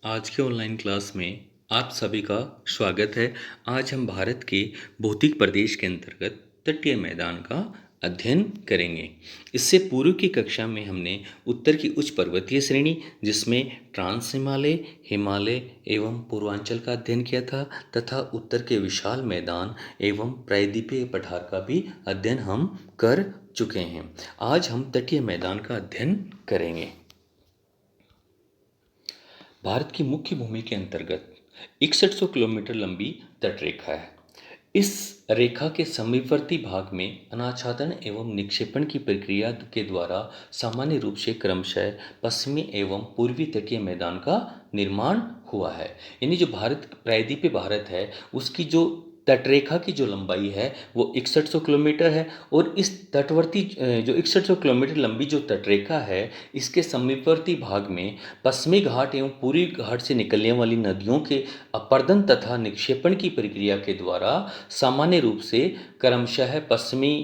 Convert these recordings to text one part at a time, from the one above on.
आज के online class में आप सभी का स्वागत है। आज हम भारत के भौतिक प्रदेश के अंतर्गत तटीय मैदान का अध्ययन करेंगे। इससे पूर्व की कक्षा में हमने उत्तर की उच्च पर्वतीय श्रेणी जिसमें ट्रांस हिमालय, हिमालय एवं पूर्वांचल का अध्ययन किया था तथा उत्तर के विशाल मैदान एवं प्रायद्वीपीय पठार का भी अध्ययन हम कर चुके हैं। आज हम तटीय मैदान का अध्ययन करेंगे। भारत की मुख्य भूमि के अंतर्गत 6100 किलोमीटर लंबी तटरेखा है। इस रेखा के समीपवर्ती भाग में अनाच्छादन एवं निक्षेपण की प्रक्रिया के द्वारा सामान्य रूप से क्रमशः पश्चिमी एवं पूर्वी तटीय मैदान का निर्माण हुआ है। यानी जो भारत प्रायद्वीपीय भारत है उसकी जो तटरेखा की जो लंबाई है वो 6100 किलोमीटर है और इस तटवर्ती जो 6100 किलोमीटर लंबी जो तटरेखा है इसके समीपवर्ती भाग में पश्चिमी घाट एवं पूर्वी घाट से निकलने वाली नदियों के अपर्दन तथा निक्षेपण की प्रक्रिया के द्वारा सामान्य रूप से क्रमशः पश्चिमी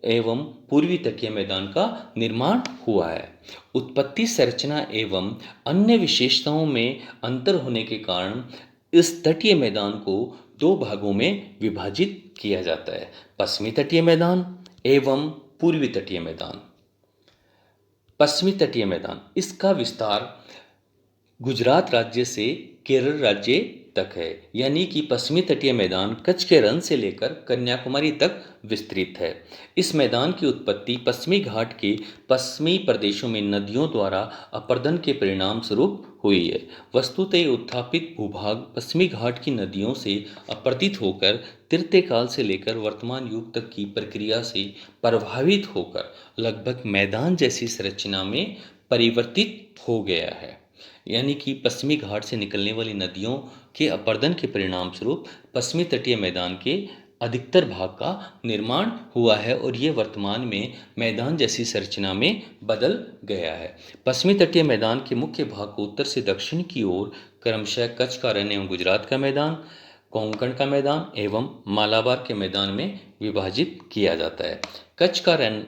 एवं पूर्वी तटीय मैदान का निर्माण हुआ है। उत्पत्ति, संरचना एवं अन्य विशेषताओं में अंतर होने के कारण इस तटीय मैदान को दो भागों में विभाजित किया जाता है, पश्चिमी तटीय मैदान एवं पूर्वी तटीय मैदान। पश्चिमी तटीय मैदान इसका विस्तार गुजरात राज्य से केरल राज्य तक है, यानी कि पश्चिमी तटीय मैदान कच्छ के रण से लेकर कन्याकुमारी तक विस्तृत है। इस मैदान की उत्पत्ति पश्चिमी घाट के पश्चिमी प्रदेशों में नदियों द्वारा अपरदन के परिणाम स्वरूप हुई है। वस्तुतः उत्थापित भूभाग पश्चिमी घाट की नदियों से अपरदित होकर तृतीय काल से लेकर वर्तमान युग तक की प्रक्रिया से प्रभावित होकर लगभग मैदान जैसी संरचना में परिवर्तित हो गया है। यानी कि पश्चिमी घाट से निकलने वाली नदियों के अपरदन के परिणाम स्वरूप पश्चिमी तटीय मैदान के अधिकतर भाग का निर्माण हुआ है और ये वर्तमान में मैदान जैसी संरचना में बदल गया है। पश्चिमी तटीय मैदान के मुख्य भाग को उत्तर से दक्षिण की ओर क्रमशः कच्छ का रण एवं गुजरात का मैदान, कोंकण का मैदान एवं मालाबार के मैदान में विभाजित किया जाता है। कच्छ का रण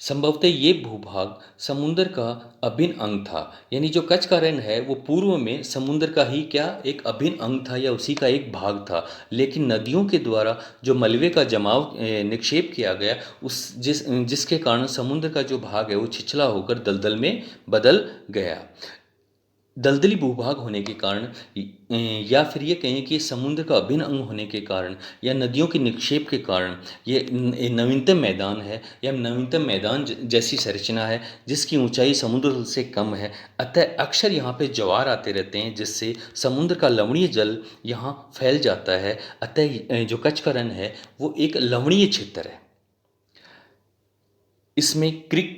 संभवतः ये भूभाग समुद्र का अभिन्न अंग था। यानी जो कच्छ का रण है वो पूर्व में समुद्र का ही क्या एक अभिन्न अंग था या उसी का एक भाग था, लेकिन नदियों के द्वारा जो मलबे का जमाव निक्षेप किया गया जिसके कारण समुद्र का जो भाग है वो छिछला होकर दलदल में बदल गया। दलदली भूभाग होने के कारण या फिर ये कहें कि समुद्र का अभिन्न अंग होने के कारण या नदियों के निक्षेप के कारण ये नवीनतम मैदान है या नवीनतम मैदान जैसी संरचना है जिसकी ऊंचाई समुद्र तल से कम है। अतः अक्सर यहाँ पे ज्वार आते रहते हैं जिससे समुद्र का लवणीय जल यहाँ फैल जाता है। अतः जो कच्छ का रण है वो एक लवणीय क्षेत्र है। इसमें क्रिक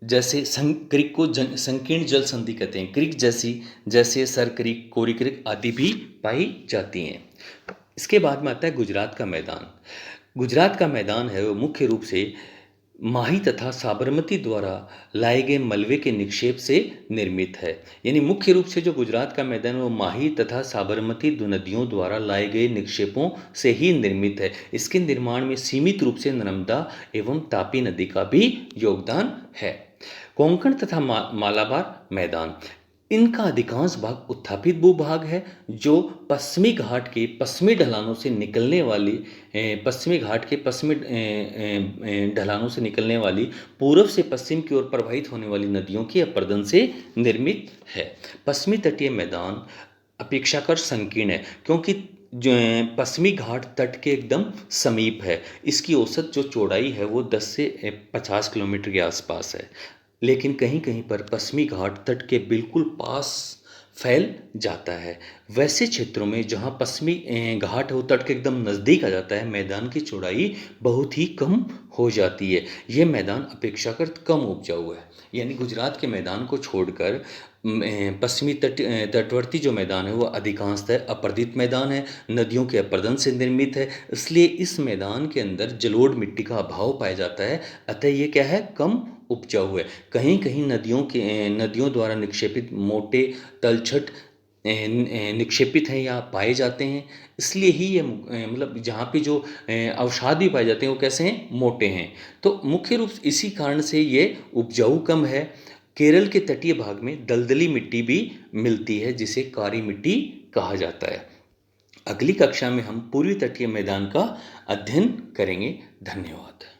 जैसे क्रिक को संकीर्ण जल संधि कहते हैं। क्रिक जैसे सर क्रिक, कोरी क्रिक आदि भी पाई जाती हैं। इसके बाद में आता है गुजरात का मैदान। गुजरात का मैदान है वो मुख्य रूप से माही तथा साबरमती द्वारा लाए गए मलबे के निक्षेप से निर्मित है। यानी मुख्य रूप से जो गुजरात का मैदान है वो माही तथा साबरमती दो नदियों द्वारा लाए गए निक्षेपों से ही निर्मित है। इसके निर्माण में सीमित रूप से नर्मदा एवं तापी नदी का भी योगदान है। कोंकण तथा मालाबार मैदान इनका अधिकांश भाग उत्थापित भूभाग है जो पश्चिमी घाट के पश्चिमी ढलानों से निकलने वाली ढलानों से निकलने वाली पूर्व से पश्चिम की ओर प्रवाहित होने वाली नदियों के अपरदन से निर्मित है। पश्चिमी तटीय मैदान अपेक्षाकृत संकीर्ण है क्योंकि जो पश्चिमी घाट तट के एकदम समीप है। इसकी औसत जो चौड़ाई है वो 10 से 50 किलोमीटर के आसपास है, लेकिन कहीं कहीं पर पश्चिमी घाट तट के बिल्कुल पास फैल जाता है। वैसे क्षेत्रों में जहाँ पश्चिमी घाट हो तट के एकदम नज़दीक आ जाता है मैदान की चौड़ाई बहुत ही कम हो जाती है। ये मैदान अपेक्षाकृत कम उपजाऊ है। यानी गुजरात के मैदान को छोड़कर पश्चिमी तटवर्ती जो मैदान है वो अधिकांशतः अपरदित मैदान है, नदियों के अपरदन से निर्मित है, इसलिए इस मैदान के अंदर जलोढ़ मिट्टी का अभाव पाया जाता है। अतः ये क्या है, कम उपजाऊ है। कहीं कहीं नदियों द्वारा निक्षेपित मोटे तलछट निक्षेपित हैं या पाए जाते हैं, इसलिए ही ये मतलब जहाँ पे जो अवसाद भी पाए जाते हैं वो कैसे हैं, मोटे हैं। तो मुख्य रूप से इसी कारण से ये उपजाऊ कम है। केरल के तटीय भाग में दलदली मिट्टी भी मिलती है जिसे कारी मिट्टी कहा जाता है। अगली कक्षा में हम पूर्वी तटीय मैदान का अध्ययन करेंगे। धन्यवाद।